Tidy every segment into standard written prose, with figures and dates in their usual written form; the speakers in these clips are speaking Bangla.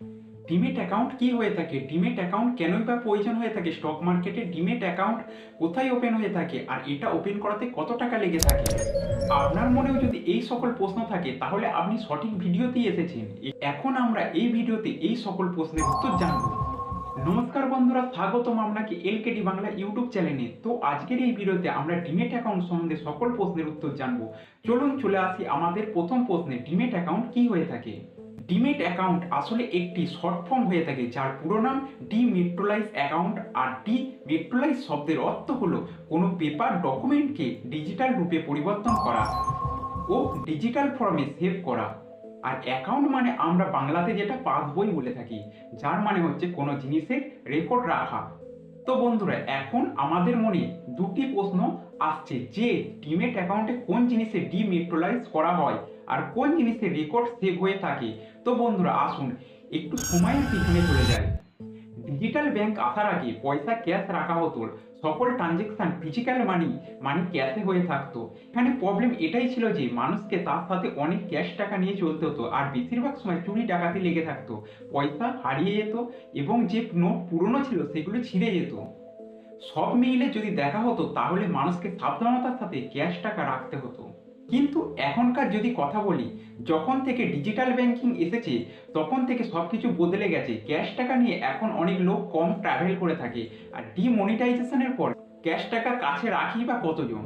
ডিমেট অ্যাকাউন্ট কি হয়ে থাকে, ডিমেট অ্যাকাউন্ট কেনই বা প্রয়োজন হয়ে থাকে স্টক মার্কেটে, ডিমেট অ্যাকাউন্ট কোথায় ওপেন হয়ে থাকে, আর এটা ওপেন করাতে কত টাকা লেগে থাকে? আপনার মনেও যদি এই সকল প্রশ্ন থাকে তাহলে আপনি সঠিক ভিডিওতেই এসেছেন। এখন আমরা এই ভিডিওতে এই সকল প্রশ্নের উত্তর জানব। নমস্কার বন্ধুরা, স্বাগতম আপনাকে এলকেডি বাংলা ইউটিউব চ্যানেলে। তো আজকের এই ভিডিওতে আমরা ডিমেট অ্যাকাউন্ট সম্বন্ধে সকল প্রশ্নের উত্তর জানব। চলুন চলে আসি আমাদের প্রথম প্রশ্নে, ডিমেট অ্যাকাউন্ট কি হয়ে থাকে। ডিমেট অ্যাকাউন্ট আসলে একটি শর্ট ফর্ম হয়ে থাকে যার পুরো নাম ডিমেট্রোলাইজ অ্যাকাউন্ট। আর ডিমেট্রোলাইজ শব্দের অর্থ হলো কোনো পেপার ডকুমেন্টকে ডিজিটাল রূপে পরিবর্তন করা ও ডিজিটাল ফর্মে সেভ করা। আর অ্যাকাউন্ট মানে আমরা বাংলাতে যেটা পাসবই বলে থাকি, যার মানে হচ্ছে কোনো জিনিসের রেকর্ড রাখা। তো বন্ধুরা, এখন আমাদের মনে দুটি প্রশ্ন আসছে যে ডিমেট অ্যাকাউন্টে কোন জিনিসে ডিমেট্রোলাইজ করা হয় আর কোন জিনিসের রেকর্ড সেভ হয়ে থাকে। তো বন্ধুরা আসুন একটু সময়ের পিছনে চলে যায়। ডিজিটাল ব্যাংক আসার আগে পয়সা ক্যাশ রাখা হতো, সকল ট্রানজেকশন ফিজিক্যাল মানি ক্যাশে হয়ে থাকতো। এখানে প্রবলেম এটাই ছিল যে মানুষকে তার সাথে অনেক ক্যাশ টাকা নিয়ে চলতে হতো, আর বেশিরভাগ সময় চুরি ডাকাতি লেগে থাকতো, পয়সা হারিয়ে যেত এবং যে নোট পুরনো ছিল সেগুলো ছিঁড়ে যেত। সব মিলে যদি দেখা হতো তাহলে মানুষকে সাবধানতার সাথে ক্যাশ টাকা রাখতে হতো। কিন্তু এখনকার যদি কথা বলি, যখন থেকে ডিজিটাল ব্যাংকিং এসেছে তখন থেকে সব কিছু বদলে গেছে। ক্যাশ টাকা নিয়ে এখন অনেক লোক কম ট্রাভেল করে থাকে, আর ডিমনিটাইজেশনের পর ক্যাশ টাকা কাছে রাখি বা কতজন।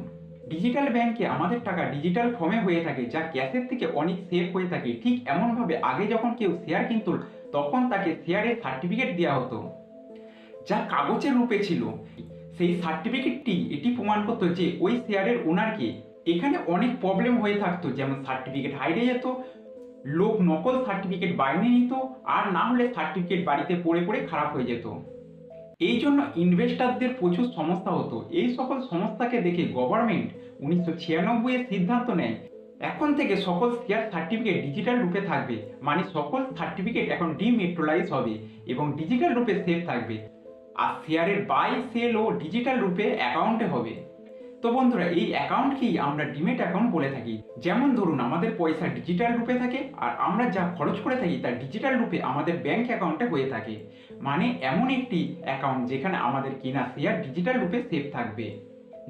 ডিজিটাল ব্যাংকে আমাদের টাকা ডিজিটাল ফর্মে হয়ে থাকে, যা ক্যাশের থেকে অনেক সেফ হয়ে থাকে। ঠিক এমনভাবে আগে যখন কেউ শেয়ার কিনত তখন তাকে শেয়ারের সার্টিফিকেট দেওয়া হতো, যা কাগজের রূপে ছিল। সেই সার্টিফিকেটটি এটি প্রমাণ করতো যে ওই শেয়ারের ওনারকে। এখানে অনেক প্রবলেম হয়ে থাকতো, যেমন সার্টিফিকেট হারিয়ে যেত, লোক নকল সার্টিফিকেট বানিয়ে নিত, আর না হলে সার্টিফিকেট বাড়িতে পড়ে পড়ে খারাপ হয়ে যেত। এই জন্য ইনভেস্টারদের প্রচুর সমস্যা হতো। এই সকল সমস্যাকে দেখে গভর্নমেন্ট 1996 সিদ্ধান্ত নেয় এখন থেকে সকল শেয়ার সার্টিফিকেট ডিজিটাল রূপে থাকবে, মানে সকল সার্টিফিকেট এখন ডিমেট্রোলাইজ হবে এবং ডিজিটাল রূপে সেভ থাকবে। আর শেয়ারের বাই সেল ও ডিজিটাল রূপে অ্যাকাউন্টে হবে। তো বন্ধুরা, এই অ্যাকাউন্টকেই আমরা ডিমেট অ্যাকাউন্ট বলে থাকি। যেমন ধরুন আমাদের পয়সা ডিজিটাল রূপে থাকে, আর আমরা যা খরচ করে থাকি তা ডিজিটাল রূপে আমাদের ব্যাংক অ্যাকাউন্টে হয়ে থাকে। মানে এমন একটি অ্যাকাউন্ট যেখানে আমাদের কেনা শেয়ার ডিজিটাল রূপে সেভ থাকবে,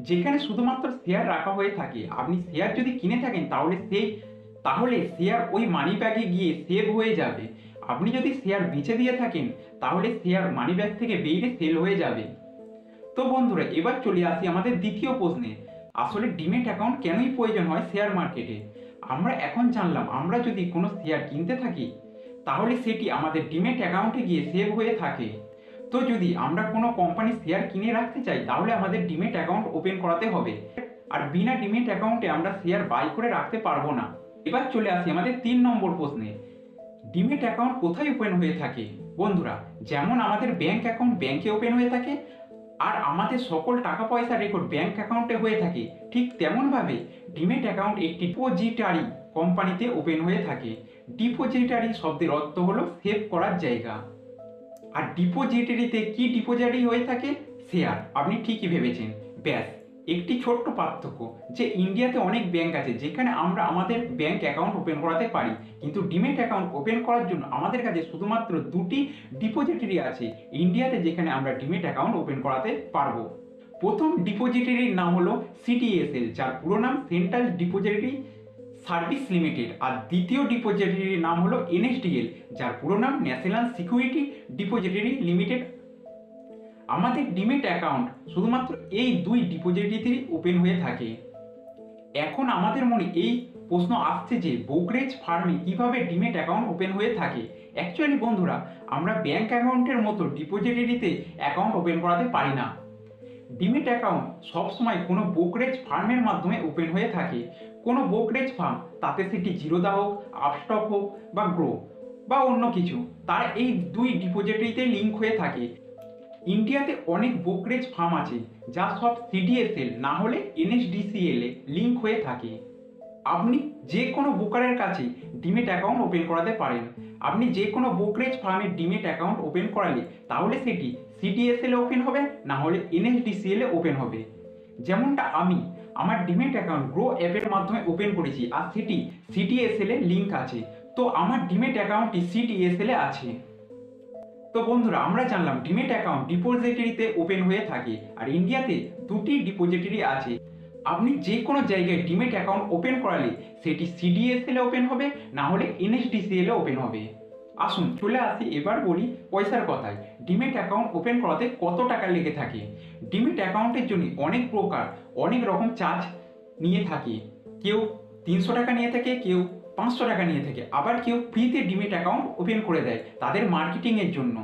যেখানে শুধুমাত্র শেয়ার রাখা হয়ে থাকে। আপনি শেয়ার যদি কিনে থাকেন তাহলে শেয়ার ওই মানি ব্যাগে গিয়ে সেভ হয়ে যাবে। আপনি যদি শেয়ার বেচে দিয়ে থাকেন তাহলে শেয়ার মানি ব্যাগ থেকে বেরিয়ে সেল হয়ে যাবে। তো বন্ধুরা, এবার চলে আসি আমাদের দ্বিতীয় প্রশ্নে, আসলে ডিমেট অ্যাকাউন্ট কেনই প্রয়োজন হয় শেয়ার মার্কেটে। আমরা এখন জানলাম আমরা যদি কোনো শেয়ার কিনতে থাকি তাহলে সেটি আমাদের ডিমেট অ্যাকাউন্টে গিয়ে সেভ হয়ে থাকে। তো যদি আমরা কোনো কোম্পানির শেয়ার কিনে রাখতে চাই তাহলে আমাদের ডিমেট অ্যাকাউন্ট ওপেন করাতে হবে, আর বিনা ডিমেট অ্যাকাউন্টে আমরা শেয়ার বাই করে রাখতে পারবো না। এবার চলে আসি আমাদের 3 নম্বর প্রশ্নে, ডিমেট অ্যাকাউন্ট কোথায় ওপেন হয়ে থাকে। বন্ধুরা, যেমন আমাদের ব্যাংক অ্যাকাউন্ট ব্যাংকে ওপেন হয়ে থাকে, আর আমাদের সকল টাকা পয়সা রেকর্ড ব্যাংক অ্যাকাউন্টে হয়ে থাকে, ঠিক তেমনভাবে ডিমেট অ্যাকাউন্ট একটি ডিপোজিটারি কোম্পানিতে ওপেন হয়ে থাকে। ডিপোজিটারি শব্দের অর্থ হলো সেভ করার জায়গা। আর ডিপোজিটারিতে কি ডিপোজিটারি হয়ে থাকে? শেয়ার। আপনি ঠিকই ভেবেছেন। ব্যাস, একটি ছোট্ট পার্থক্য যে ইন্ডিয়াতে অনেক ব্যাংক আছে যেখানে আমরা আমাদের ব্যাংক অ্যাকাউন্ট ওপেন করাতে পারি, কিন্তু ডিমেট অ্যাকাউন্ট ওপেন করার জন্য আমাদের কাছে শুধুমাত্র দুটি ডিপোজিটরি আছে ইন্ডিয়াতে, যেখানে আমরা ডিমেট অ্যাকাউন্ট ওপেন করাতে পারবো। প্রথম ডিপোজিটরির নাম হলো সিটিএসএল, যার পুরো নাম সেন্ট্রাল ডিপোজিটরি সার্ভিস লিমিটেড। আর দ্বিতীয় ডিপোজিটরির নাম হলো এনএসডিএল, যার পুরো নাম ন্যাশনাল সিকিউরিটি ডিপোজিটরি লিমিটেড। আমাদের ডিমেট অ্যাকাউন্ট শুধুমাত্র এই দুই ডিপোজিটরিতেই ওপেন হয়ে থাকে। এখন আমাদের মনে এই প্রশ্ন আসছে যে ব্রোকারেজ ফার্মে কিভাবে ডিমেট অ্যাকাউন্ট ওপেন হয়ে থাকে। অ্যাকচুয়ালি বন্ধুরা, আমরা ব্যাংক অ্যাকাউন্টের মতো ডিপোজিটরিতে অ্যাকাউন্ট ওপেন করাতে পারি না। ডিমেট অ্যাকাউন্ট সবসময় কোনো ব্রোকারেজ ফার্মের মাধ্যমে ওপেন হয়ে থাকে। কোনো ব্রোকারেজ ফার্ম, তাতে সেটি জিরোদা হোক, আপস্টক হোক বা গ্রো বা অন্য কিছু, তার এই দুই ডিপোজিটরিতে লিঙ্ক হয়ে থাকে। ইন্ডিয়াতে অনেক ব্রোকারেজ ফার্ম আছে যা সব সিডিএসএল না হলে এনএসডিসিএল এ লিঙ্ক হয়ে থাকে। আপনি যে কোনো ব্রোকারের কাছে ডিমেট অ্যাকাউন্ট ওপেন করাতে পারেন। আপনি যে কোনো ব্রোকারেজ ফার্মে ডিমেট অ্যাকাউন্ট ওপেন করালে তাহলে সেটি সিডিএসএল এ ওপেন হবে, না হলে এনএসডিসিএল এ ওপেন হবে। যেমনটা আমি আমার ডিমেট অ্যাকাউন্ট গ্রো অ্যাপের মাধ্যমে ওপেন করেছি, আর সেটি সিডিএসএল এ লিঙ্ক আছে। তো আমার ডিমেট অ্যাকাউন্টটি সিডিএসএল এ আছে। তো বন্ধুরা, আমরা জানলাম ডিমেট অ্যাকাউন্ট ডিপোজিটরিতে ওপেন হয়ে থাকে আর ইন্ডিয়াতে দুটি ডিপোজিটরি আছে। আপনি যে কোনো জায়গায় ডিমেট অ্যাকাউন্ট ওপেন করালে সেটি সিডিএসএল এ ওপেন হবে, না হলে এনএসডিসিএল এ ওপেন হবে। আসুন চলে আসি, এবার বলি পয়সার কথায়। ডিমেট অ্যাকাউন্ট ওপেন করাতে কত টাকা লেগে থাকে? ডিমেট অ্যাকাউন্টের জন্য অনেক প্রকার অনেক রকম চার্জ নিয়ে থাকে। কেউ 300 টাকা নিয়ে থাকে, কেউ 500 টাকা নিয়ে থাকে, আবার কেউ ফ্রিতে ডিমেট অ্যাকাউন্ট ওপেন করে দেয় তাদের মার্কেটিংয়ের জন্য।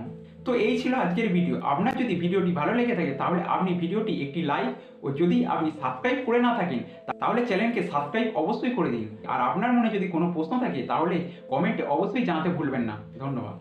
তো এই ছিল আজকের ভিডিও। আপনার যদি ভিডিওটি ভালো লেগে থাকে তাহলে আপনি ভিডিওটি একটি লাইক, ও যদি আপনি সাবস্ক্রাইব করে না থাকেন তাহলে চ্যানেলকে সাবস্ক্রাইব অবশ্যই করে দিন। আর আপনার মনে যদি কোনো প্রশ্ন থাকে তাহলে কমেন্টে অবশ্যই জানাতে ভুলবেন না। ধন্যবাদ।